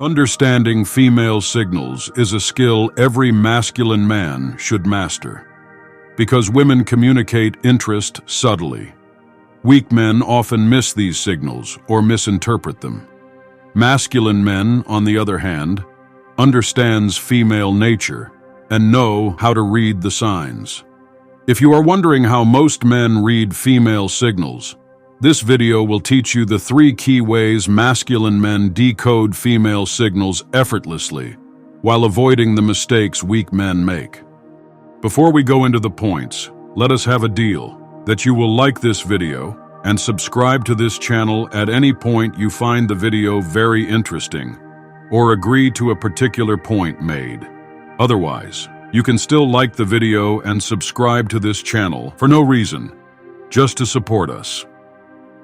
Understanding female signals is a skill every masculine man should master, because women communicate interest subtly. Weak men often miss these signals or misinterpret them. Masculine men, on the other hand, understands female nature and know how to read the signs. If you are wondering how most men read female signals, this video will teach you the 3 key ways masculine men decode female signals effortlessly while avoiding the mistakes weak men make. Before we go into the points, let us have a deal that you will like this video and subscribe to this channel at any point you find the video very interesting or agree to a particular point made. Otherwise, you can still like the video and subscribe to this channel for no reason, just to support us.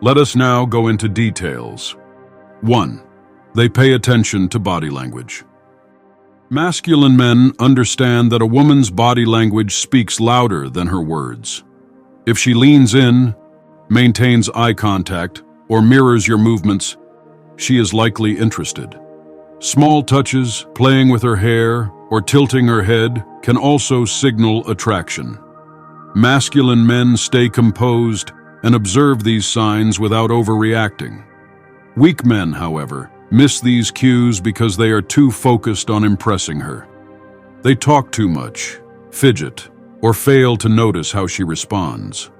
Let us now go into details. 1. They pay attention to body language. Masculine men understand that a woman's body language speaks louder than her words. If she leans in, maintains eye contact, or mirrors your movements, she is likely interested. Small touches, playing with her hair, or tilting her head can also signal attraction. Masculine men stay composed and observe these signs without overreacting. Weak men, however, miss these cues because they are too focused on impressing her. They talk too much, fidget, or fail to notice how she responds.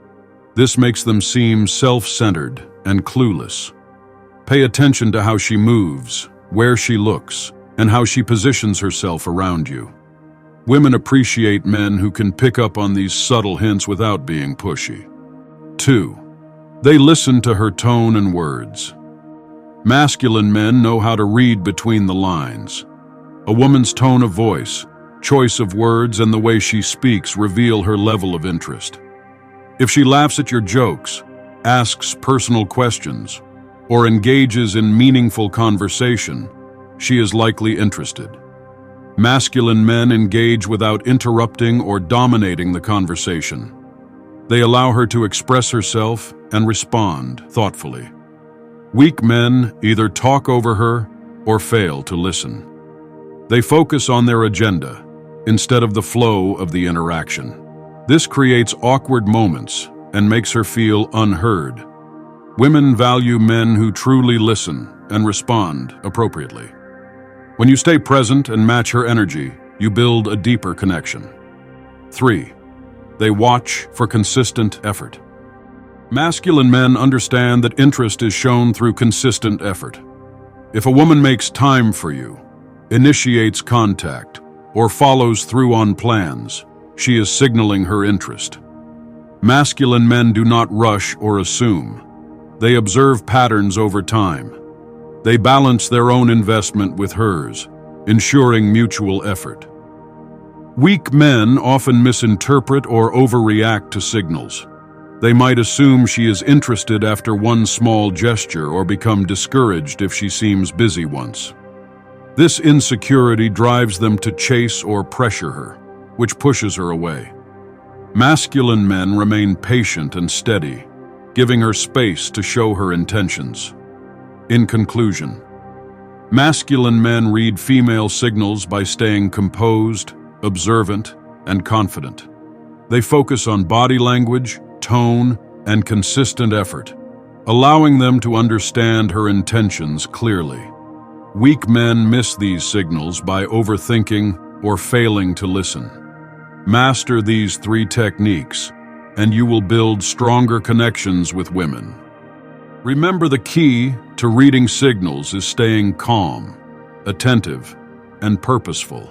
This makes them seem self-centered and clueless. Pay attention to how she moves, where she looks, and how she positions herself around you. Women appreciate men who can pick up on these subtle hints without being pushy. 2. They listen to her tone and words. Masculine men know how to read between the lines. A woman's tone of voice, choice of words, and the way she speaks reveal her level of interest. If she laughs at your jokes, asks personal questions, or engages in meaningful conversation, she is likely interested. Masculine men engage without interrupting or dominating the conversation. They allow her to express herself and respond thoughtfully. Weak men either talk over her or fail to listen. They focus on their agenda instead of the flow of the interaction. This creates awkward moments and makes her feel unheard. Women value men who truly listen and respond appropriately. When you stay present and match her energy, you build a deeper connection. 3. They watch for consistent effort. Masculine men understand that interest is shown through consistent effort. If a woman makes time for you, initiates contact, or follows through on plans, she is signaling her interest. Masculine men do not rush or assume. They observe patterns over time. They balance their own investment with hers, ensuring mutual effort. Weak men often misinterpret or overreact to signals. They might assume she is interested after one small gesture or become discouraged if she seems busy once. This insecurity drives them to chase or pressure her, which pushes her away. Masculine men remain patient and steady, giving her space to show her intentions. In conclusion, masculine men read female signals by staying composed, observant, and confident. They focus on body language, tone, and consistent effort, allowing them to understand her intentions clearly. Weak men miss these signals by overthinking or failing to listen. Master these 3 techniques, and you will build stronger connections with women. Remember, the key to reading signals is staying calm, attentive, and purposeful.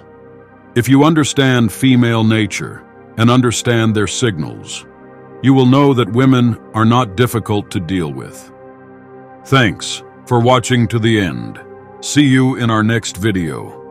If you understand female nature and understand their signals, you will know that women are not difficult to deal with. Thanks for watching to the end. See you in our next video.